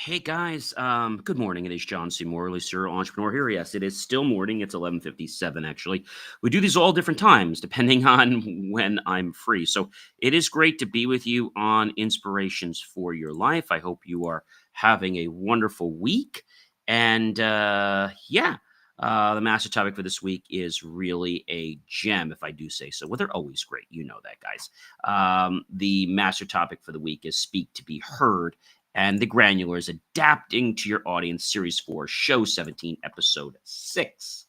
Hey guys, good morning. It is John C. Morley, serial entrepreneur here. Yes, it is still morning. It's 11:57 actually. We do these all different times depending on when I'm free. So it is great to be with you on Inspirations for Your Life. I hope you are having a wonderful week. And the master topic for this week is really a gem, if I do say so. Well, they're always great. You know that, guys. The master topic for the week is Speak to Be Heard, and the Granulars adapting to your audience, series 4, show 17, episode 6.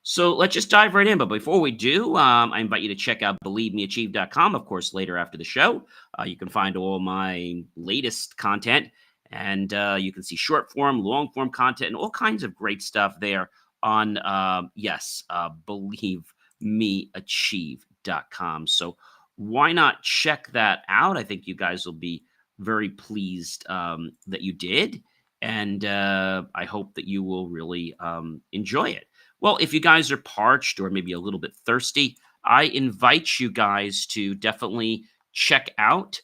So let's just dive right in. But before we do, I invite you to check out believemeachieve.com. Of course, later after the show, you can find all my latest content, and you can see short form, long form content, and all kinds of great stuff there on, believemeachieve.com. So why not check that out? I think you guys will be very pleased that you did. And I hope that you will really enjoy it. Well, if you guys are parched or maybe a little bit thirsty, I invite you guys to definitely check out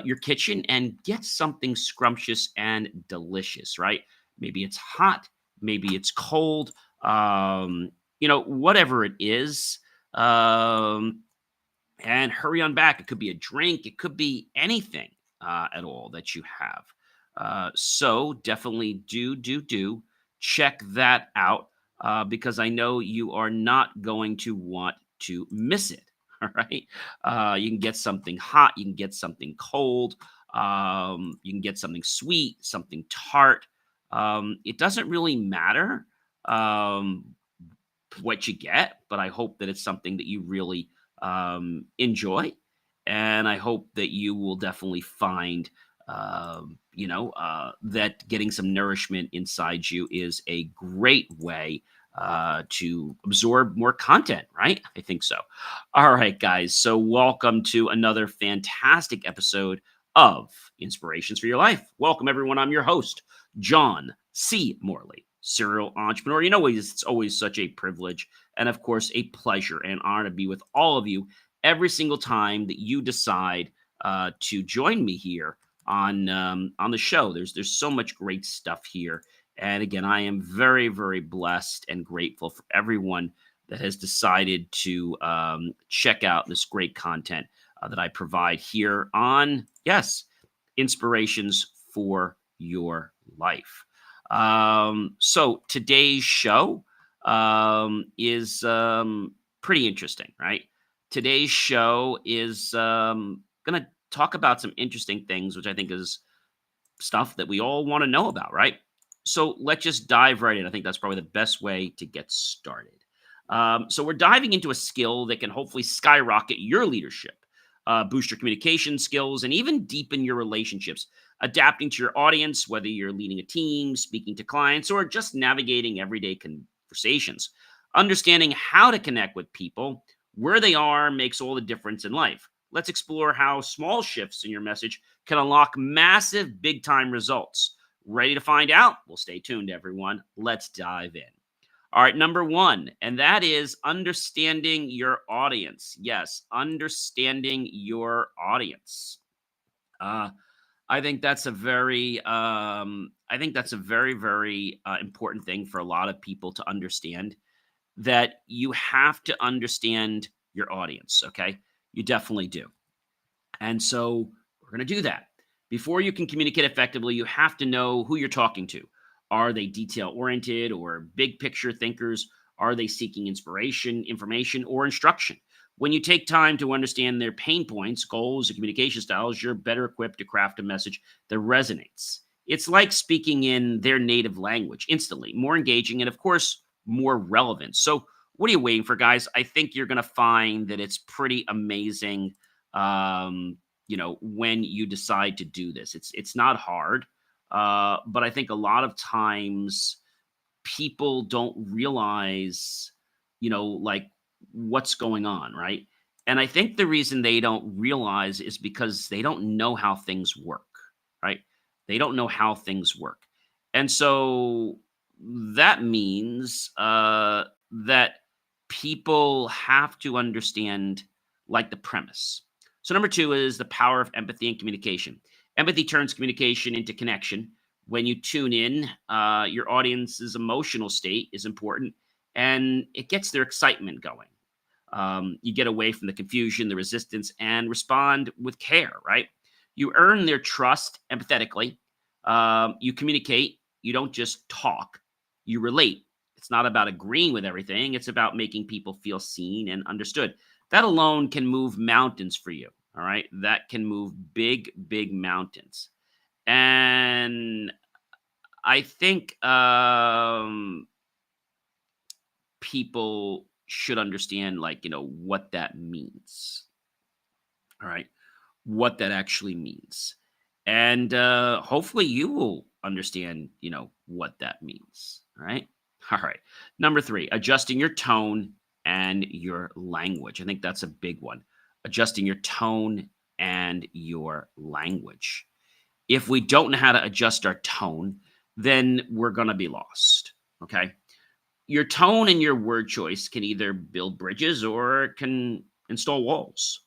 your kitchen and get something scrumptious and delicious, right? Maybe it's hot, maybe it's cold, whatever it is. And hurry on back. It could be a drink, it could be anything at all that you have. So definitely do check that out because I know you are not going to want to miss it. All right. You can get something hot, you can get something cold, you can get something sweet, something tart. It doesn't really matter what you get, but I hope that it's something that you really enjoy. And I hope that you will definitely find, that getting some nourishment inside you is a great way to absorb more content, right? I think so. All right, guys. So, welcome to another fantastic episode of Inspirations for Your Life. Welcome, everyone. I'm your host, John C. Morley, serial entrepreneur. It's always such a privilege and, of course, a pleasure and honor to be with all of you every single time that you decide to join me here on the show. There's so much great stuff here, and again, I am very very blessed and grateful for everyone that has decided to check out this great content that I provide here on Inspirations for Your Life. So today's show is pretty interesting, right? Today's show is going to talk about some interesting things, which I think is stuff that we all want to know about, right? So let's just dive right in. I think that's probably the best way to get started. So we're diving into a skill that can hopefully skyrocket your leadership, boost your communication skills, and even deepen your relationships. Adapting to your audience, whether you're leading a team, speaking to clients, or just navigating everyday conversations. Understanding how to connect with people where they are makes all the difference in life. Let's explore how small shifts in your message can unlock massive, big time results. Ready to find out? Well, stay tuned, everyone. Let's dive in. All right, number one, and that is understanding your audience. Yes, understanding your audience. Uh, I think that's a very, very important thing for a lot of people to understand, that you have to understand your audience. Okay, you definitely do. And so we're going to do that. Before you can communicate effectively, you have to know who you're talking to. Are they detail oriented or big picture thinkers? Are they seeking inspiration, information, or instruction? When you take time to understand their pain points, goals, and communication styles, you're better equipped to craft a message that resonates. It's like speaking in their native language instantly, more engaging, and of course, more relevant. So, what are you waiting for, guys? I think you're going to find that it's pretty amazing when you decide to do this. It's not hard, but I think a lot of times people don't realize, like what's going on, right? And I think the reason they don't realize is because they don't know how things work, right? They don't know how things work. And so that means that people have to understand like the premise. So number two is the power of empathy and communication. Empathy turns communication into connection. When you tune in, your audience's emotional state is important and it gets their excitement going. You get away from the confusion, the resistance, and respond with care, right? You earn their trust empathetically. You communicate, you don't just talk, you relate. It's not about agreeing with everything, it's about making people feel seen and understood. That alone can move mountains for you. All right. That can move big, big mountains. And I think people should understand, like, what that means. All right. What that actually means. And hopefully you will understand, what that means. All right. All right. Number three, adjusting your tone and your language. I think that's a big one. Adjusting your tone and your language. If we don't know how to adjust our tone, then we're going to be lost. Okay. Your tone and your word choice can either build bridges or it can install walls.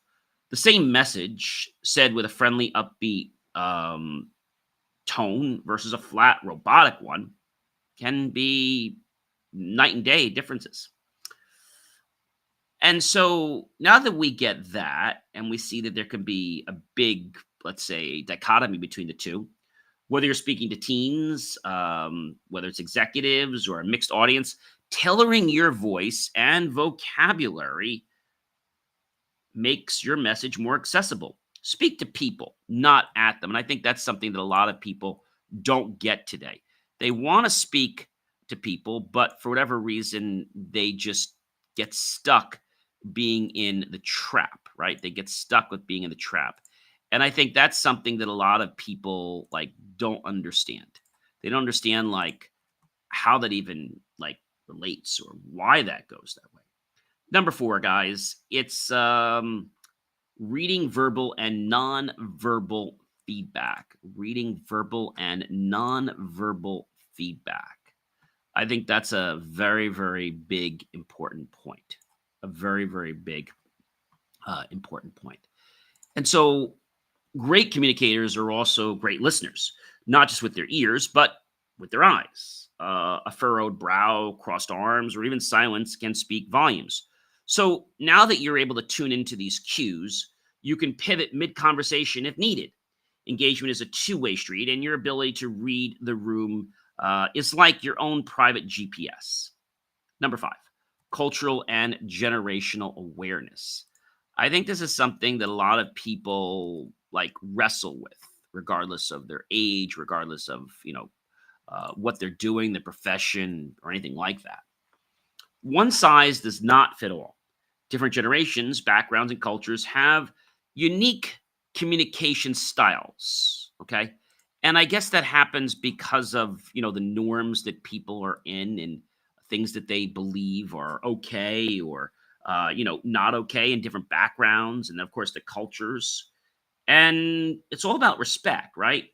The same message said with a friendly, upbeat tone versus a flat, robotic one can be night and day differences. And so now that we get that and we see that there can be a big, let's say, dichotomy between the two, whether you're speaking to teens, whether it's executives or a mixed audience, tailoring your voice and vocabulary makes your message more accessible. Speak to people, not at them. And I think that's something that a lot of people don't get today. They want to speak to people, but for whatever reason, they just get stuck being in the trap, right? They get stuck with being in the trap. And I think that's something that a lot of people like don't understand. They don't understand like how that even like relates or why that goes that way. Number four, guys, it's reading verbal and non-verbal feedback. Reading verbal and non-verbal feedback. I think that's a very, very big, important point. A very, very big, important point. And so, great communicators are also great listeners, not just with their ears, but with their eyes. A furrowed brow, crossed arms, or even silence can speak volumes. So now that you're able to tune into these cues, you can pivot mid conversation if needed. Engagement is a two-way street, and your ability to read the room is like your own private GPS. Number five, cultural and generational awareness. I think this is something that a lot of people like wrestle with, regardless of their age, regardless of, what they're doing, their profession, or anything like that. One size does not fit all. Different generations, backgrounds, and cultures have unique communication styles. Okay. And I guess that happens because of, the norms that people are in and things that they believe are okay or, not okay in different backgrounds. And of course, the cultures. And it's all about respect, right?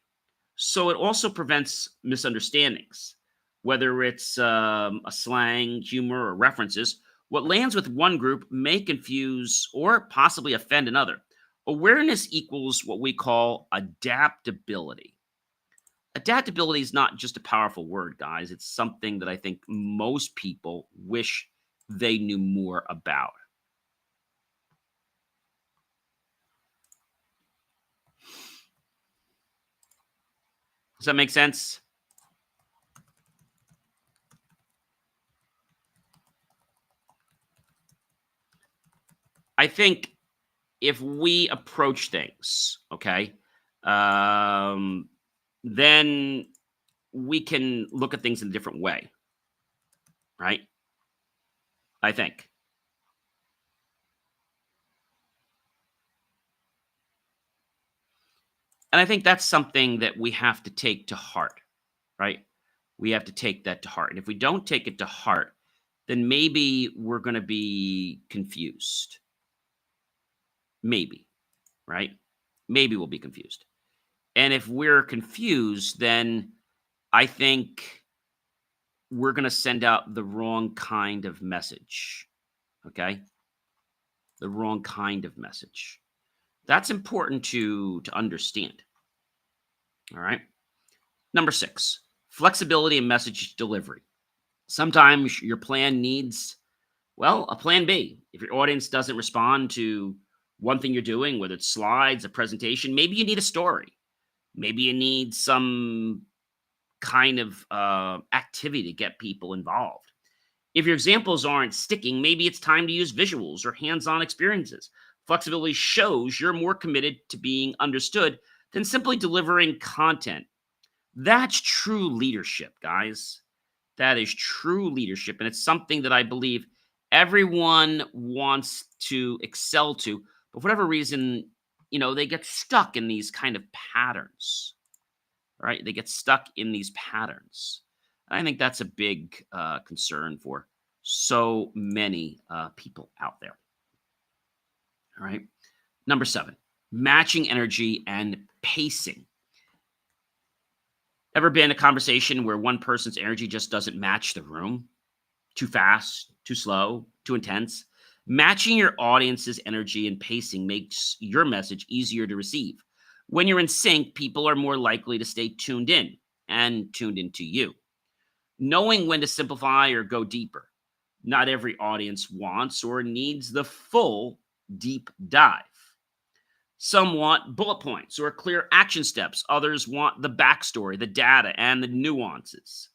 So it also prevents misunderstandings, whether it's a slang, humor, or references. What lands with one group may confuse or possibly offend another. Awareness equals what we call adaptability. Adaptability is not just a powerful word, guys. It's something that I think most people wish they knew more about. Does that make sense? I think if we approach things, okay, um, then we can look at things in a different way, right? I think. And I think that's something that we have to take to heart, right? We have to take that to heart. And if we don't take it to heart, then maybe we're going to be confused. Maybe, right? Maybe we'll be confused. And if we're confused, then I think we're going to send out the wrong kind of message. Okay? The wrong kind of message. That's important to understand. All right? Number six, flexibility in message delivery. Sometimes your plan needs, well, a plan B. If your audience doesn't respond to one thing you're doing, whether it's slides, a presentation, maybe you need a story. Maybe you need some kind of activity to get people involved. If your examples aren't sticking, maybe it's time to use visuals or hands on experiences. Flexibility shows you're more committed to being understood than simply delivering content. That's true leadership, guys. That is true leadership. And it's something that I believe everyone wants to excel to. But for whatever reason, they get stuck in these kind of patterns, right? They get stuck in these patterns. And I think that's a big concern for so many people out there. All right. Number seven, matching energy and pacing. Ever been in a conversation where one person's energy just doesn't match the room? Too fast, too slow, too intense? Matching your audience's energy and pacing makes your message easier to receive. When you're in sync, people are more likely to stay tuned in and tuned into you. Knowing when to simplify or go deeper. Not every audience wants or needs the full deep dive. Some want bullet points or clear action steps. Others want the backstory, the data, and the nuances.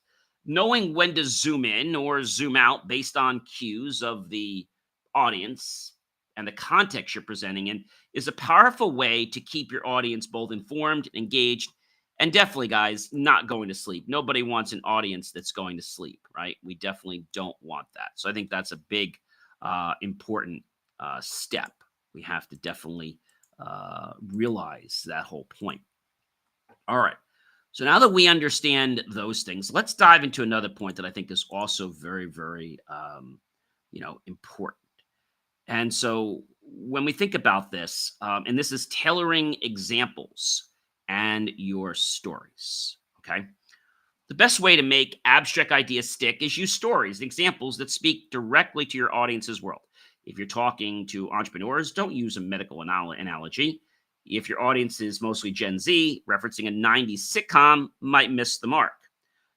Knowing when to zoom in or zoom out based on cues of the audience and the context you're presenting in is a powerful way to keep your audience both informed, engaged, and definitely, guys, not going to sleep. Nobody wants an audience that's going to sleep, right? We definitely don't want that. So I think that's a big, important step. We have to definitely realize that whole point. All right. So now that we understand those things, let's dive into another point that I think is also very, very, important. And so when we think about this, and this is tailoring examples and your stories, okay? The best way to make abstract ideas stick is use stories, examples that speak directly to your audience's world. If you're talking to entrepreneurs, don't use a medical analogy. If your audience is mostly Gen Z, referencing a 90s sitcom might miss the mark.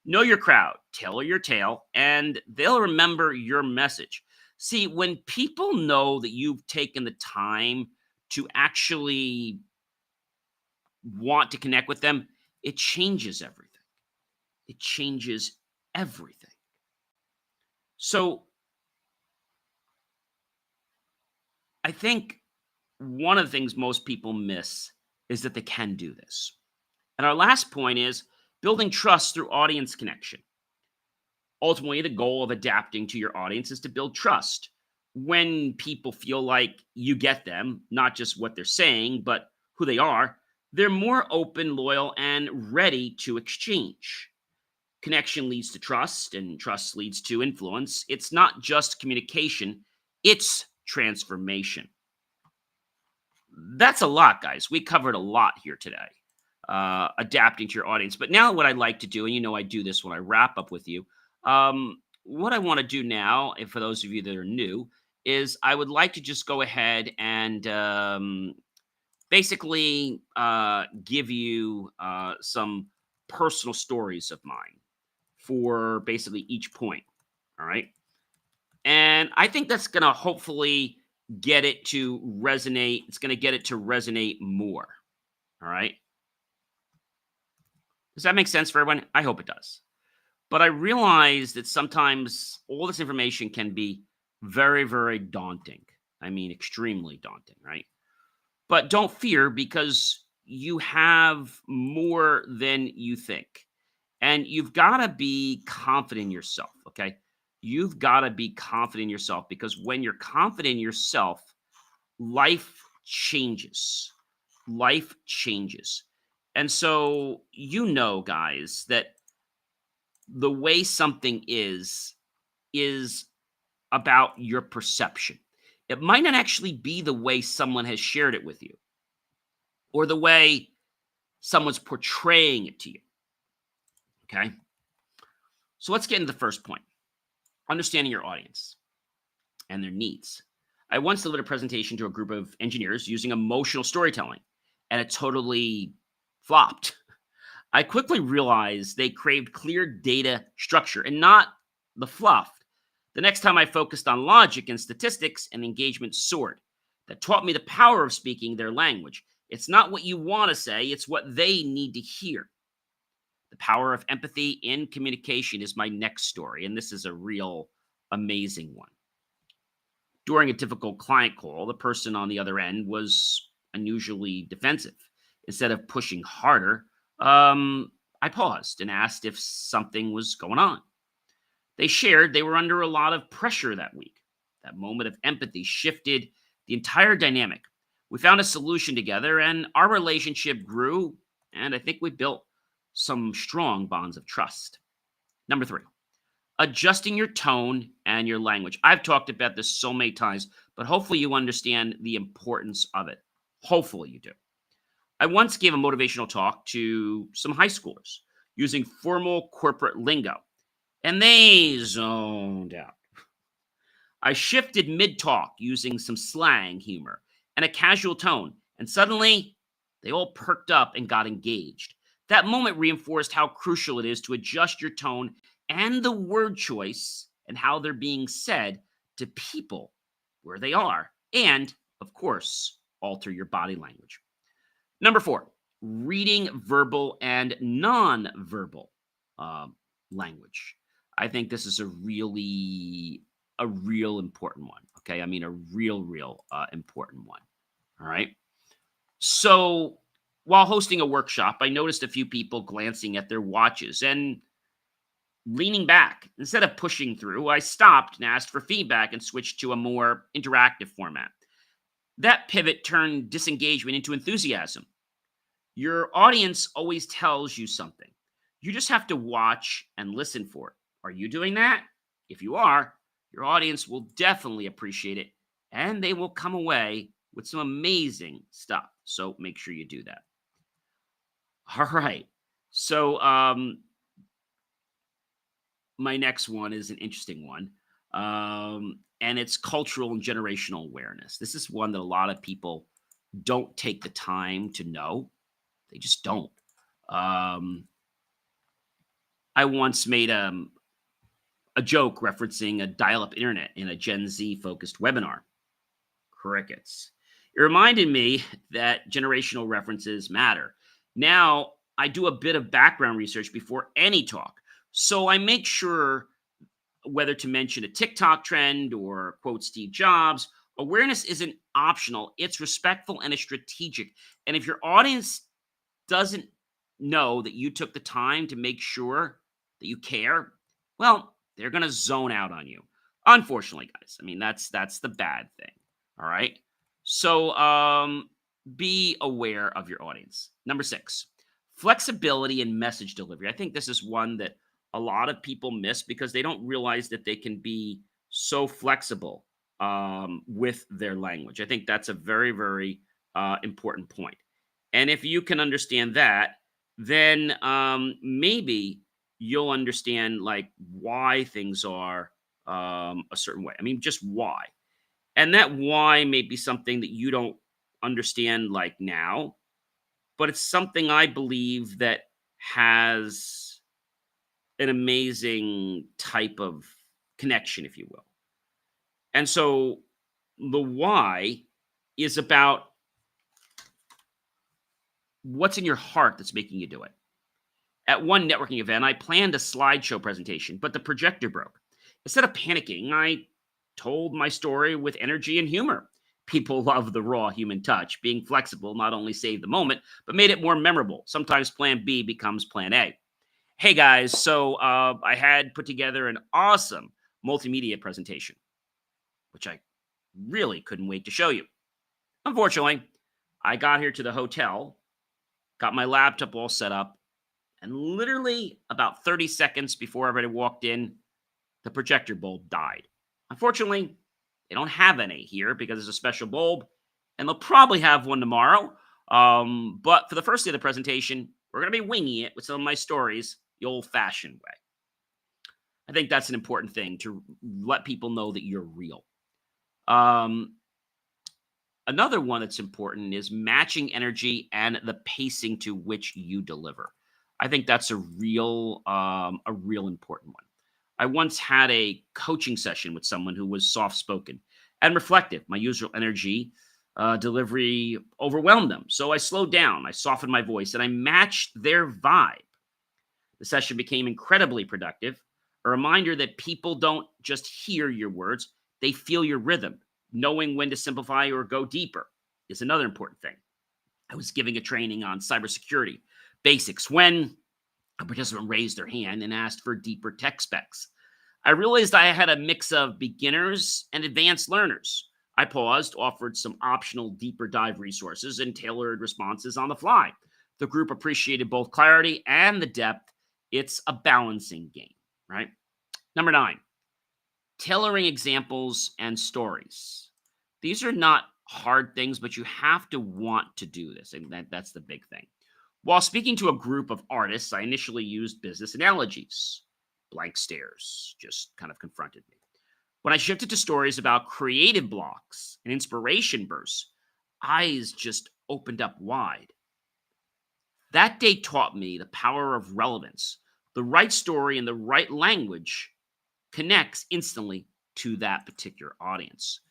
Know your crowd, tailor your tale, and they'll remember your message. See, when people know that you've taken the time to actually want to connect with them, it changes everything. It changes everything. So I think one of the things most people miss is that they can do this. And our last point is building trust through audience connection. Ultimately, the goal of adapting to your audience is to build trust. When people feel like you get them, not just what they're saying, but who they are, they're more open, loyal, and ready to exchange. Connection leads to trust, and trust leads to influence. It's not just communication, it's transformation. That's a lot, guys. We covered a lot here today, adapting to your audience. But now, what I'd like to do, and I do this when I wrap up with you, what I want to do now, and for those of you that are new, is I would like to just go ahead and basically give you some personal stories of mine for basically each point. All right. And I think that's going to hopefully get it to resonate. It's going to get it to resonate more. All right. Does that make sense for everyone? I hope it does. But I realize that sometimes all this information can be very, very daunting. I mean, extremely daunting, right? But don't fear, because you have more than you think. And you've got to be confident in yourself, okay? You've got to be confident in yourself, because when you're confident in yourself, life changes. Life changes. And so, guys, that the way something is about your perception. It might not actually be the way someone has shared it with you or the way someone's portraying it to you. Okay. So let's get into the first point, understanding your audience and their needs. I once delivered a presentation to a group of engineers using emotional storytelling, and it totally flopped. I quickly realized they craved clear data structure and not the fluff. The next time I focused on logic and statistics, and engagement soared. That taught me the power of speaking their language. It's not what you want to say, it's what they need to hear. The power of empathy in communication is my next story, and this is a real amazing one. During a difficult client call, the person on the other end was unusually defensive. Instead of pushing harder, I paused and asked if something was going on. They shared they were under a lot of pressure that week. That moment of empathy shifted the entire dynamic. We found a solution together, and our relationship grew, and I think we built some strong bonds of trust. Number three, adjusting your tone and your language. I've talked about this so many times, but hopefully you understand the importance of it. Hopefully you do. I once gave a motivational talk to some high schoolers using formal corporate lingo, and they zoned out. I shifted mid talk using some slang humor and a casual tone, and suddenly they all perked up and got engaged. That moment reinforced how crucial it is to adjust your tone and the word choice and how they're being said to people where they are, and of course, alter your body language. Number four, reading verbal and non-verbal language. I think this is a real important one. Okay, I mean a real important one. All right. So while hosting a workshop, I noticed a few people glancing at their watches and leaning back. Instead of pushing through, I stopped and asked for feedback and switched to a more interactive format. That pivot turned disengagement into enthusiasm. Your audience always tells you something. You just have to watch and listen for it. Are you doing that? If you are, your audience will definitely appreciate it, and they will come away with some amazing stuff. So make sure you do that. All right. So my next one is an interesting one. And it's cultural and generational awareness. This is one that a lot of people don't take the time to know. They just don't. Um, I once made a joke referencing a dial up internet in a Gen Z focused webinar. Crickets. It reminded me that generational references matter. Now, I do a bit of background research before any talk. So I make sure whether to mention a TikTok trend or quote Steve Jobs. Awareness isn't optional, it's respectful and it's strategic. And if your audience doesn't know that you took the time to make sure that you care, well, they're going to zone out on you. Unfortunately, guys. I mean, that's the bad thing. All right? So, be aware of your audience. Number 6, flexibility in message delivery. I think this is one that a lot of people miss because they don't realize that they can be so flexible with their language. I think that's a very important point. And if you can understand that, then maybe you'll understand like why things are a certain way. I mean, just why. And that why may be something that you don't understand like now, but it's something I believe that has an amazing type of connection, if you will. And so the why is about what's in your heart that's making you do it. At one networking event, I planned a slideshow presentation, but the projector broke. Instead of panicking, I told my story with energy and humor. People love the raw human touch. Being flexible not only saved the moment, but made it more memorable. Sometimes plan B becomes plan A. Hey guys, so I had put together an awesome multimedia presentation, which I really couldn't wait to show you. Unfortunately, I got here to the hotel, got my laptop all set up, and literally about 30 seconds before everybody walked in, the projector bulb died. Unfortunately, they don't have any here because it's a special bulb, and they'll probably have one tomorrow. But for the first day of the presentation, we're going to be winging it with some of my stories the old-fashioned way. I think that's an important thing to let people know that you're real. Another one that's important is matching energy and the pacing to which you deliver. I think that's a real important one. I once had a coaching session with someone who was soft spoken and reflective. My usual energy delivery overwhelmed them. So I slowed down, I softened my voice, and I matched their vibe. The session became incredibly productive, a reminder that people don't just hear your words, they feel your rhythm. Knowing when to simplify or go deeper is another important thing. I was giving a training on cybersecurity basics when a participant raised their hand and asked for deeper tech specs. I realized I had a mix of beginners and advanced learners. I paused, offered some optional deeper dive resources, and tailored responses on the fly. The group appreciated both clarity and the depth. It's a balancing game, right? Number nine, tailoring examples and stories. These are not hard things, but you have to want to do this. And that's the big thing. While speaking to a group of artists, I initially used business analogies. Blank stares just kind of confronted me. When I shifted to stories about creative blocks and inspiration bursts, eyes just opened up wide. That day taught me the power of relevance. The right story and the right language connects instantly to that particular audience.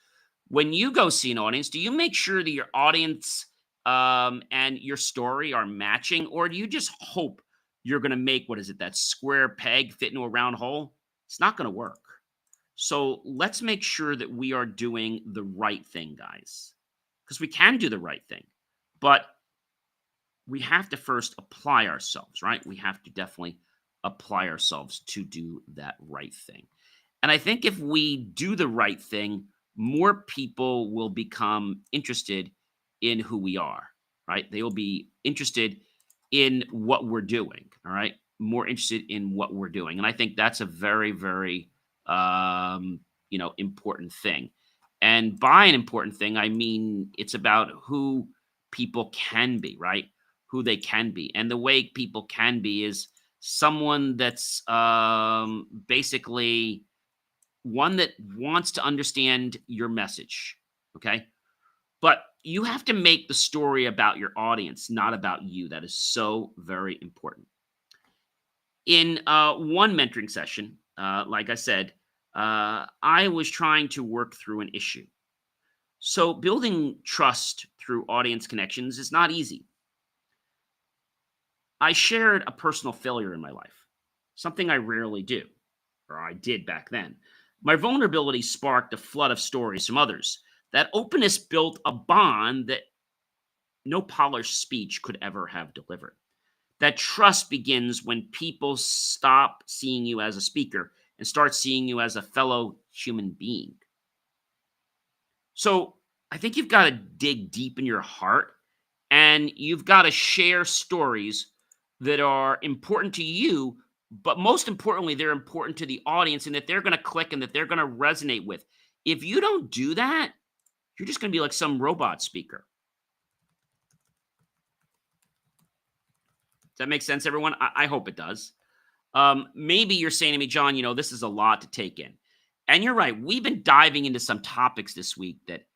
When you go see an audience, do you make sure that your audience and your story are matching, or do you just hope you're going to make what is it, that square peg fit into a round hole? It's not going to work. So let's make sure that we are doing the right thing, guys, because we can do the right thing, but we have to first apply ourselves, right? We have to definitely apply ourselves to do that right thing. And I think if we do the right thing, more people will become interested in who we are, right? They will be interested in what we're doing, all right? More interested in what we're doing. And I think that's a very, very, important thing. And by an important thing, I mean it's about who people can be, right? Who they can be. And the way people can be is someone that's basically one that wants to understand your message. Okay. But you have to make the story about your audience, not about you. That is so very important. In one mentoring session, like I said, I was trying to work through an issue. So building trust through audience connections is not easy. I shared a personal failure in my life, something I rarely do, or I did back then. My vulnerability sparked a flood of stories from others. That openness built a bond that no polished speech could ever have delivered. That trust begins when people stop seeing you as a speaker and start seeing you as a fellow human being. So I think you've got to dig deep in your heart and you've got to share stories that are important to you, but most importantly, they're important to the audience and that they're going to click and that they're going to resonate with. If you don't do that, you're just going to be like some robot speaker. Does that make sense, everyone? I hope it does. Maybe you're saying to me, John, this is a lot to take in. And you're right. We've been diving into some topics this week that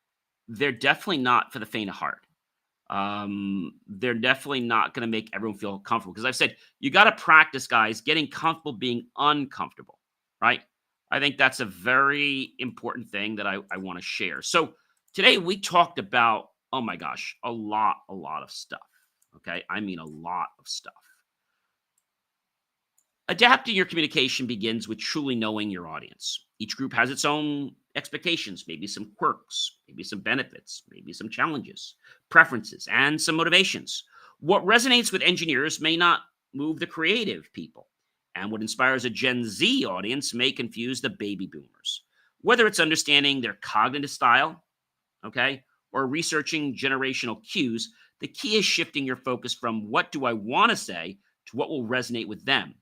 they're definitely not for the faint of heart. They're definitely not going to make everyone feel comfortable because I've said you got to practice, guys, getting comfortable being uncomfortable, right? I think that's a very important thing that I want to share. So today we talked about, oh my gosh, a lot of stuff. Okay. I mean, a lot of stuff. Adapting your communication begins with truly knowing your audience. Each group has its own expectations, maybe some quirks, maybe some benefits, maybe some challenges, preferences, and some motivations. What resonates with engineers may not move the creative people, and what inspires a Gen Z audience may confuse the baby boomers. Whether it's understanding their cognitive style, okay, or researching generational cues, the key is shifting your focus from what do I want to say to what will resonate with them.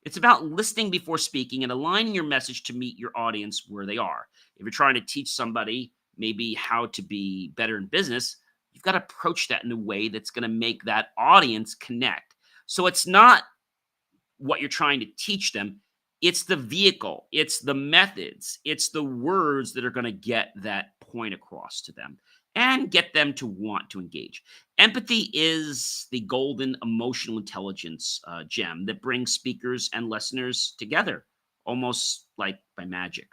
It's about listening before speaking and aligning your message to meet your audience where they are. If you're trying to teach somebody maybe how to be better in business, you've got to approach that in a way that's going to make that audience connect. So it's not what you're trying to teach them, it's the vehicle, it's the methods, it's the words that are going to get that point across to them. and get them to want to engage. Empathy is the golden emotional intelligence gem that brings speakers and listeners together, almost like by magic.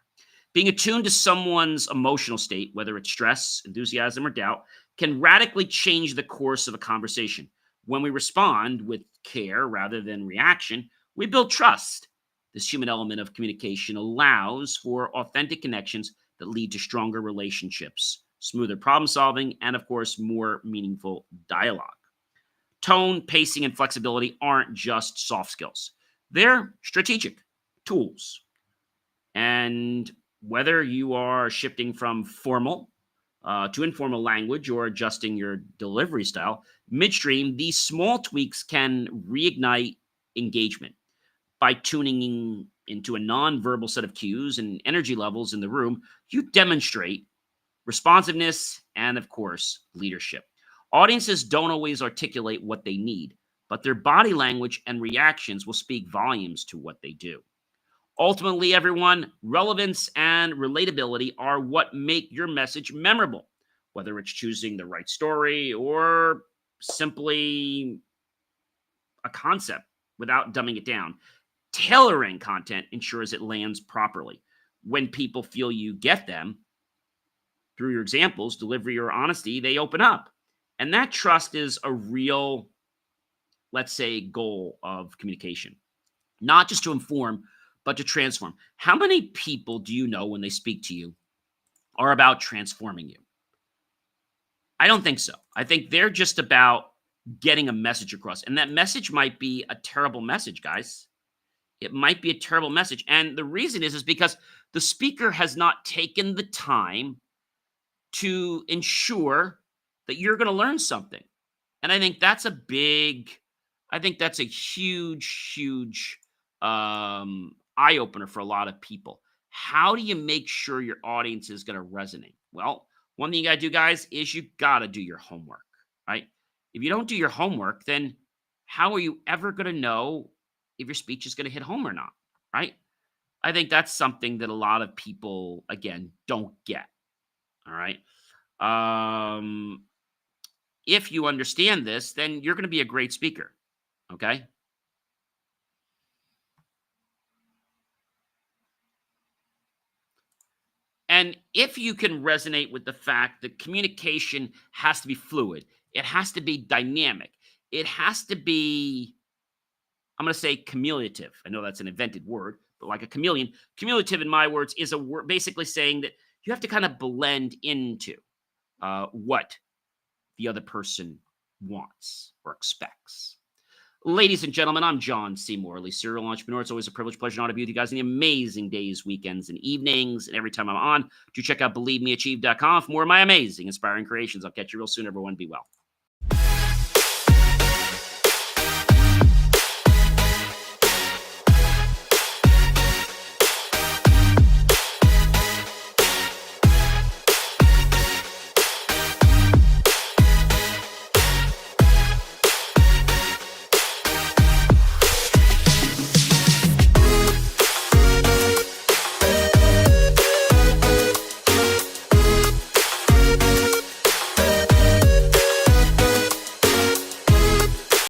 Being attuned to someone's emotional state, whether it's stress, enthusiasm, or doubt, can radically change the course of a conversation. When we respond with care rather than reaction, we build trust. This human element of communication allows for authentic connections that lead to stronger relationships, smoother problem solving, and of course, more meaningful dialogue. Tone, pacing, and flexibility aren't just soft skills, they're strategic tools. And whether you are shifting from formal to informal language or adjusting your delivery style midstream, these small tweaks can reignite engagement by tuning into a non-verbal set of cues and energy levels in the room. You demonstrate responsiveness and, of course, leadership. Audiences don't always articulate what they need, but their body language and reactions will speak volumes to what they do. Ultimately, everyone, relevance and relatability are what make your message memorable, whether it's choosing the right story or simply a concept without dumbing it down. Tailoring content ensures it lands properly. When people feel you get them through your examples, delivery, or honesty, they open up. And that trust is a real, let's say, goal of communication, not just to inform, but to transform. How many people do you know when they speak to you are about transforming you? I don't think so. I think they're just about getting a message across. And that message might be a terrible message, guys. It might be a terrible message. And the reason is because the speaker has not taken the time to ensure that you're going to learn something. And I think that's a huge eye opener for a lot of people. How do you make sure your audience is going to resonate? Well, one thing you got to do, guys, is you got to do your homework, right? If you don't do your homework, then how are you ever going to know if your speech is going to hit home or not, right? I think that's something that a lot of people, again, don't get. All right. Um, if you understand this, then you're going to be a great speaker. Okay. And if you can resonate with the fact that communication has to be fluid, it has to be dynamic, it has to be, I'm going to say cumulative. I know that's an invented word, but like a chameleon, cumulative in my words is a word basically saying that you have to kind of blend into what the other person wants or expects. Ladies and gentlemen, I'm John C. Morley, serial entrepreneur. It's always a privilege, pleasure, and honor to be with you guys in the amazing days, weekends, and evenings. And every time I'm on, do check out BelieveMeAchieve.com for more of my amazing, inspiring creations. I'll catch you real soon, everyone. Be well.